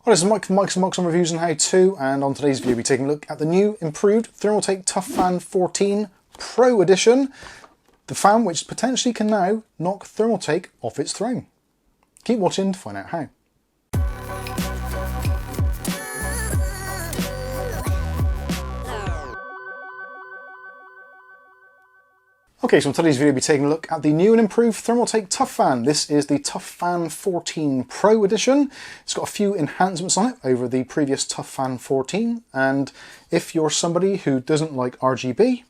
Hi, this is Mike from Mike's Unboxing Reviews and How To, and on today's video we'll be taking a look at the new improved Thermaltake Toughfan 14 Pro Edition, the fan which potentially can now knock Thermaltake off its throne. Keep watching to find out how. Okay, so in today's video we'll be taking a look at the new and improved Thermaltake Toughfan. This is the Toughfan 14 Pro Edition. It's got a few enhancements on it over the previous Toughfan 14, and if you're somebody who doesn't like RGB,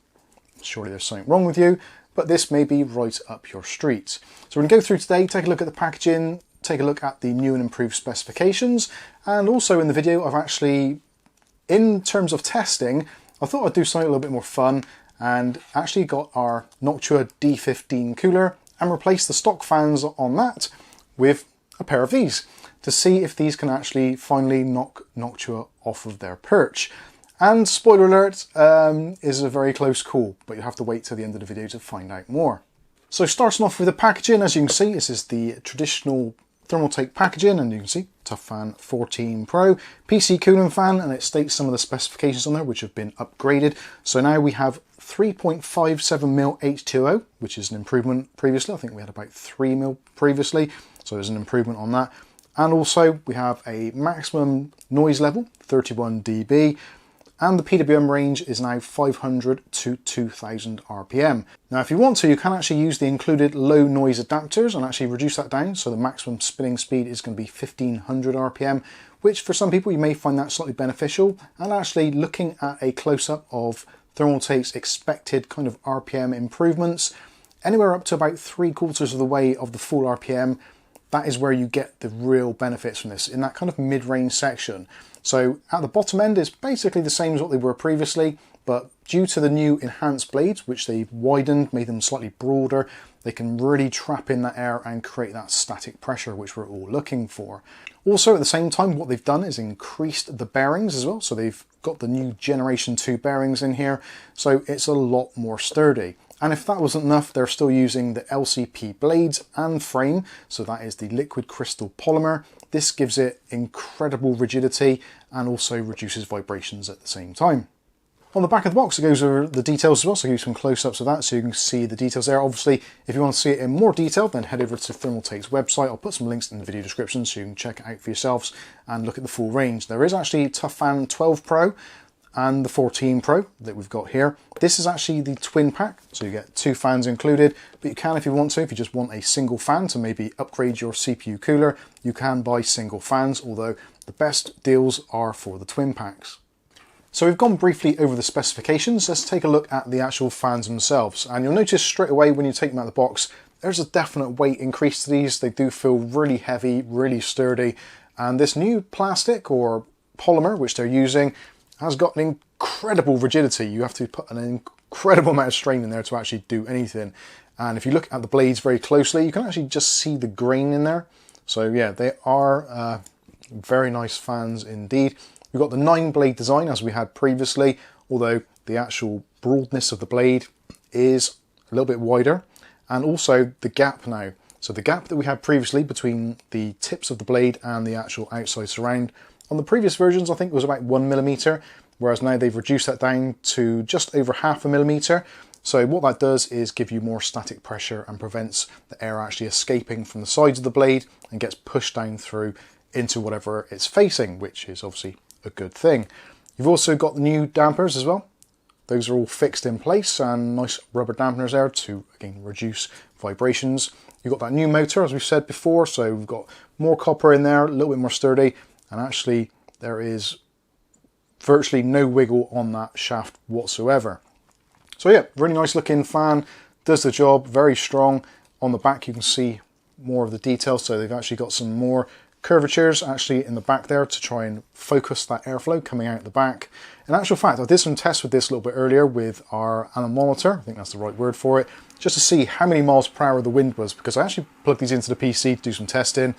surely there's something wrong with you, but this may be right up your street. So we're going to go through today, take a look at the packaging, take a look at the new and improved specifications, and also in the video I've actually, in terms of testing, I thought I'd do something a little bit more fun and actually got our Noctua D15 cooler and replaced the stock fans on that with a pair of these to see if these can actually finally knock Noctua off of their perch. And spoiler alert, is a very close call, but you'll have to wait till the end of the video to find out more. So starting off with the packaging, as you can see, this is the traditional Thermaltake packaging, and you can see Toughfan 14 Pro PC cooling fan, and it states some of the specifications on there which have been upgraded. So now we have 3.57mm H2O, which is an improvement previously. I think we had about 3mm previously, so there's an improvement on that. And also we have a maximum noise level, 31 dB, and the PWM range is now 500 to 2000 RPM. Now if you want to, you can actually use the included low noise adapters and actually reduce that down, so the maximum spinning speed is going to be 1500 RPM, which for some people you may find that slightly beneficial. And actually looking at a close-up of Thermaltake's expected kind of RPM improvements, anywhere up to about 3/4 of the way of the full RPM, that is where you get the real benefits from this, in that kind of mid-range section. So at the bottom end is basically the same as what they were previously, but due to the new enhanced blades, which they've widened, made them slightly broader, they can really trap in that air and create that static pressure which we're all looking for. Also at the same time, what they've done is increased the bearings as well. So they've got the new Generation 2 bearings in here, so it's a lot more sturdy. And if that wasn't enough, they're still using the LCP blades and frame, so that is the liquid crystal polymer. This gives it incredible rigidity and also reduces vibrations at the same time. On the back of the box it goes over the details as well, so I'll give you some close-ups of that so you can see the details there. Obviously, if you want to see it in more detail, then head over to Thermaltake's website. I'll put some links in the video description so you can check it out for yourselves and look at the full range. There is actually Toughfan 12 Pro and the 14 Pro that we've got here. This is actually the twin pack, so you get two fans included, but you can, if you want to, if you just want a single fan to maybe upgrade your CPU cooler, you can buy single fans, although the best deals are for the twin packs. So we've gone briefly over the specifications. Let's take a look at the actual fans themselves, and you'll notice straight away when you take them out of the box, there's a definite weight increase to these. They do feel really heavy, really sturdy, and this new plastic or polymer which they're using has got an incredible rigidity. You have to put an incredible amount of strain in there to actually do anything. And if you look at the blades very closely, you can actually just see the grain in there. So yeah, they are very nice fans indeed. We've got the 9-blade design as we had previously, although the actual broadness of the blade is a little bit wider. And also the gap now. So the gap that we had previously between the tips of the blade and the actual outside surround, on the previous versions I think it was about 1mm, whereas now they've reduced that down to just over 0.5 millimeter. So what that does is give you more static pressure and prevents the air actually escaping from the sides of the blade and gets pushed down through into whatever it's facing, which is obviously a good thing. You've also got the new dampers as well. Those are all fixed in place and nice rubber dampeners there to, again, reduce vibrations. You've got that new motor, as we've said before, so we've got more copper in there, a little bit more sturdy, and actually there is virtually no wiggle on that shaft whatsoever. So yeah, really nice looking fan, does the job, very strong. On the back you can see more of the details, so they've actually got some more curvatures actually in the back there to try and focus that airflow coming out the back. In actual fact, I did some tests with this a little bit earlier with our anemometer, I think that's the right word for it, just to see how many miles per hour the wind was, because I actually plugged these into the PC to do some testing,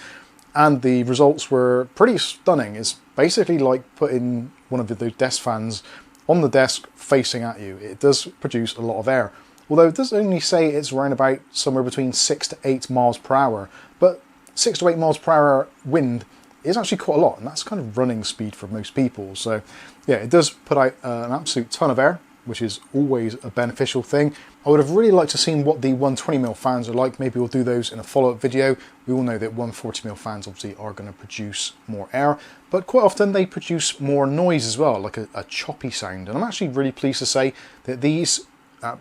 and the results were pretty stunning. It's basically like putting one of those desk fans on the desk facing at you. It does produce a lot of air, although it does only say it's around about somewhere between 6 to 8 miles per hour, but 6 to 8 miles per hour wind is actually quite a lot, and that's kind of running speed for most people. So yeah, it does put out an absolute ton of air, which is always a beneficial thing. I would have really liked to see what the 120mm fans are like. Maybe we'll do those in a follow-up video. We all know that 140mm fans obviously are going to produce more air, but quite often they produce more noise as well, like a choppy sound. And I'm actually really pleased to say that these,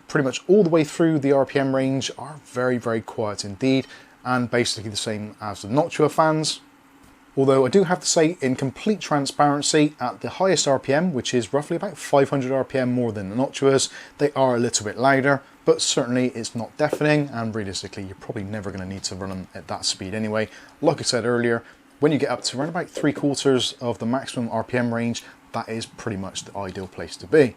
pretty much all the way through the RPM range, are very, very quiet indeed, and basically the same as the Noctua fans. Although I do have to say, in complete transparency, at the highest RPM, which is roughly about 500 RPM more than the Noctuas, they are a little bit louder, but certainly it's not deafening, and realistically you're probably never going to need to run them at that speed anyway. Like I said earlier, when you get up to around about 3/4 of the maximum RPM range, that is pretty much the ideal place to be.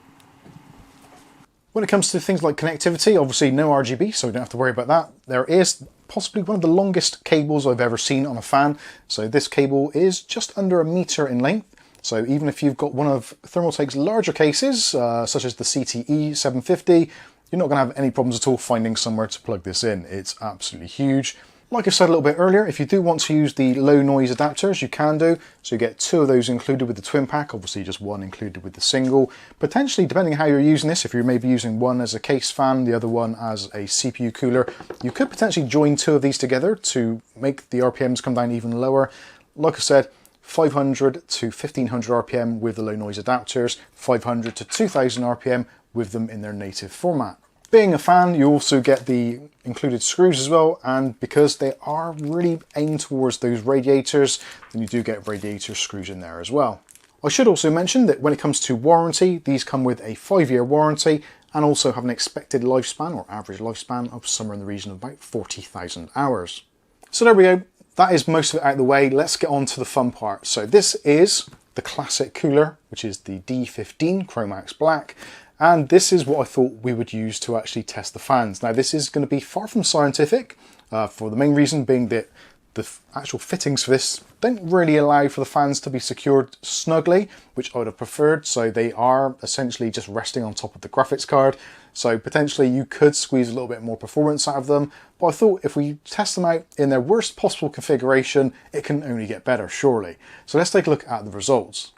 When it comes to things like connectivity, obviously no RGB, so we don't have to worry about that. There is possibly one of the longest cables I've ever seen on a fan. So this cable is just under 1 meter in length. So even if you've got one of Thermaltake's larger cases, such as the CTE 750, you're not going to have any problems at all finding somewhere to plug this in. It's absolutely huge. Like I said a little bit earlier, if you do want to use the low noise adapters, you can do. So you get 2 of those included with the twin pack, obviously just 1 included with the single. Potentially, depending on how you're using this, if you're maybe using one as a case fan, the other one as a CPU cooler, you could potentially join 2 of these together to make the RPMs come down even lower. Like I said, 500 to 1500 RPM with the low noise adapters, 500 to 2000 RPM with them in their native format. Being a fan, you also get the included screws as well, and because they are really aimed towards those radiators, then you do get radiator screws in there as well. I should also mention that when it comes to warranty, these come with a 5-year warranty and also have an expected lifespan or average lifespan of somewhere in the region of about 40,000 hours. So there we go. That is most of it out of the way. Let's get on to the fun part. So this is the classic cooler, which is the D15 Chromax Black. And this is what I thought we would use to actually test the fans. Now this is going to be far from scientific, for the main reason being that the actual fittings for this don't really allow for the fans to be secured snugly, which I would have preferred. So they are essentially just resting on top of the graphics card. So potentially you could squeeze a little bit more performance out of them. But I thought if we test them out in their worst possible configuration, it can only get better, surely. So let's take a look at the results.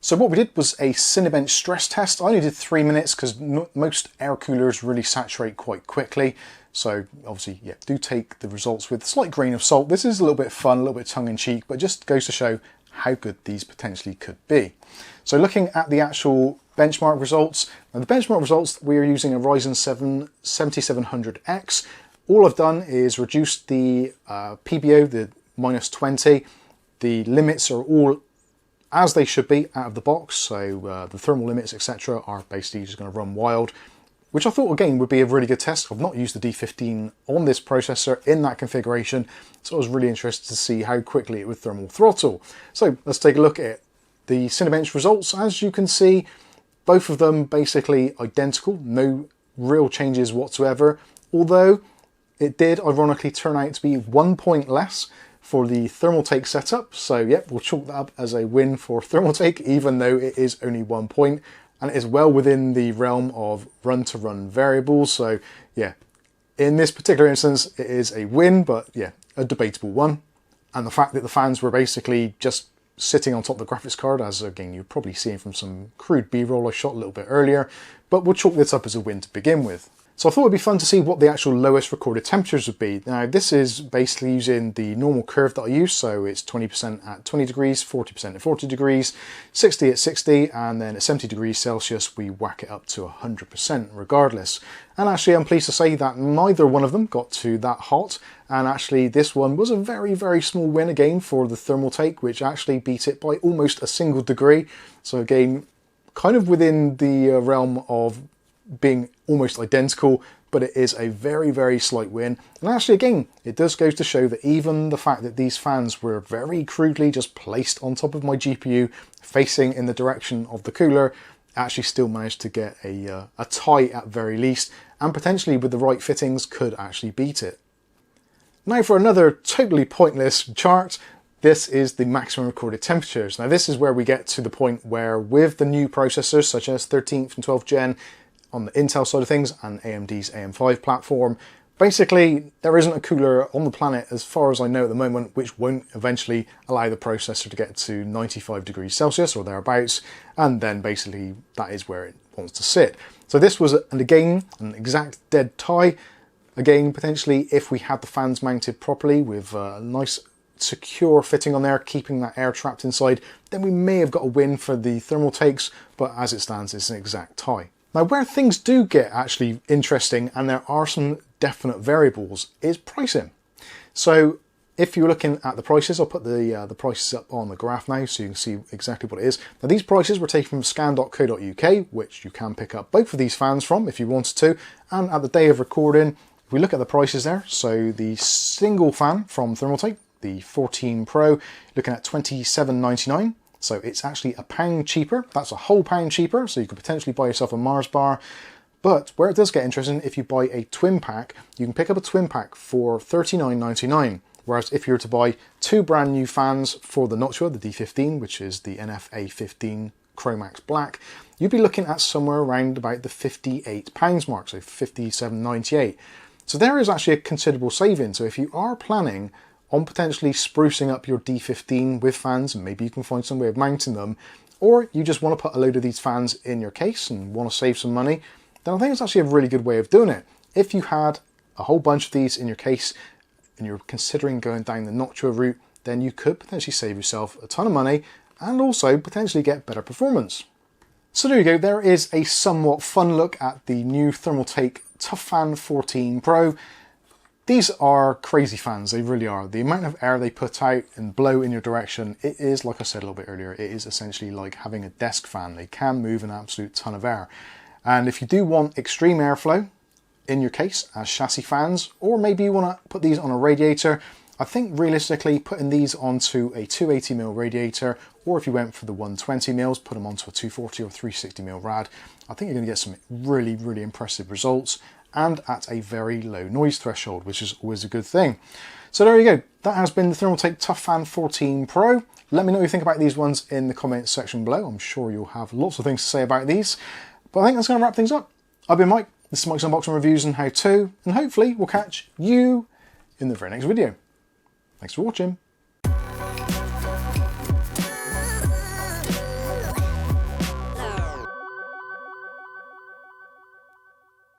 So what we did was a Cinebench stress test. I only did 3 minutes because most air coolers really saturate quite quickly. So obviously, yeah, do take the results with a slight grain of salt. This is a little bit fun, a little bit tongue-in-cheek, but just goes to show how good these potentially could be. So looking at the actual benchmark results, now the benchmark results, we are using a Ryzen 7 7700X. All I've done is reduce the PBO, the -20. The limits are all as they should be out of the box, so the thermal limits, etc. are basically just going to run wild, which I thought again would be a really good test. I've not used the D15 on this processor in that configuration, so I was really interested to see how quickly it would thermal throttle. So let's take a look at the Cinebench results. As you can see, both of them basically identical, no real changes whatsoever, although it did ironically turn out to be 1 point less for the Thermaltake setup. So yep, we'll chalk that up as a win for Thermaltake, even though it is only 1 point, and it is well within the realm of run-to-run variables. So yeah, in this particular instance, it is a win, but yeah, a debatable one. And the fact that the fans were basically just sitting on top of the graphics card, as again, you're probably seeing from some crude B-roll I shot a little bit earlier, but we'll chalk this up as a win to begin with. So I thought it'd be fun to see what the actual lowest recorded temperatures would be. Now this is basically using the normal curve that I use, so it's 20% at 20 degrees, 40% at 40 degrees, 60 at 60, and then at 70 degrees Celsius we whack it up to 100% regardless. And actually I'm pleased to say that neither one of them got to that hot, and actually this one was a very, very small win again for the Thermaltake, which actually beat it by almost a single degree. So again, kind of within the realm of being almost identical, but it is a very, very slight win. And actually again, it does go to show that even the fact that these fans were very crudely just placed on top of my GPU facing in the direction of the cooler, actually still managed to get a tie at very least, and potentially with the right fittings could actually beat it. Now for another totally pointless chart, this is the maximum recorded temperatures. Now this is where we get to the point where with the new processors such as 13th and 12th gen, on the Intel side of things and AMD's AM5 platform, Basically, there isn't a cooler on the planet, as far as I know at the moment, which won't eventually allow the processor to get to 95 degrees Celsius or thereabouts, and then basically that is where it wants to sit. So this was, again, an exact dead tie. Again, potentially if we had the fans mounted properly with a nice secure fitting on there, keeping that air trapped inside, then we may have got a win for the Thermaltakes, but as it stands, it's an exact tie. Now, where things do get actually interesting, and there are some definite variables, is pricing. So if you're looking at the prices, I'll put the prices up on the graph now so you can see exactly what it is. Now, these prices were taken from scan.co.uk, which you can pick up both of these fans from if you wanted to, and at the day of recording, if we look at the prices there, so the single fan from Thermaltake, the 14 Pro, looking at £27.99. So it's actually £1 cheaper. That's a whole £1 cheaper. So you could potentially buy yourself a Mars bar. But where it does get interesting, if you buy a twin pack, you can pick up a twin pack for £39.99. Whereas if you were to buy two brand new fans for the Noctua, the D15, which is the A15 Chromax Black, you'd be looking at somewhere around about the £58 mark, so £57.98. So there is actually a considerable saving. So if you are planning on potentially sprucing up your D15 with fans, and maybe you can find some way of mounting them, or you just want to put a load of these fans in your case and want to save some money, then I think it's actually a really good way of doing it. If you had a whole bunch of these in your case and you're considering going down the Noctua route, then you could potentially save yourself a ton of money and also potentially get better performance. So there you go, there is a somewhat fun look at the new Thermaltake Toughfan 14 Pro. These are crazy fans, they really are. The amount of air they put out and blow in your direction, it is, like I said a little bit earlier, it is essentially like having a desk fan. They can move an absolute ton of air. And if you do want extreme airflow in your case as chassis fans, or maybe you want to put these on a radiator, I think realistically putting these onto a 280mm radiator, or if you went for the 120mm, put them onto a 240 or 360mm rad, I think you're going to get some really, really impressive results, and at a very low noise threshold, which is always a good thing. So there you go. That has been the Thermaltake Toughfan 14 Pro. Let me know what you think about these ones in the comments section below. I'm sure you'll have lots of things to say about these. But I think that's going to wrap things up. I've been Mike. This is Mike's Unboxing Reviews and How To, and hopefully we'll catch you in the very next video. Thanks for watching.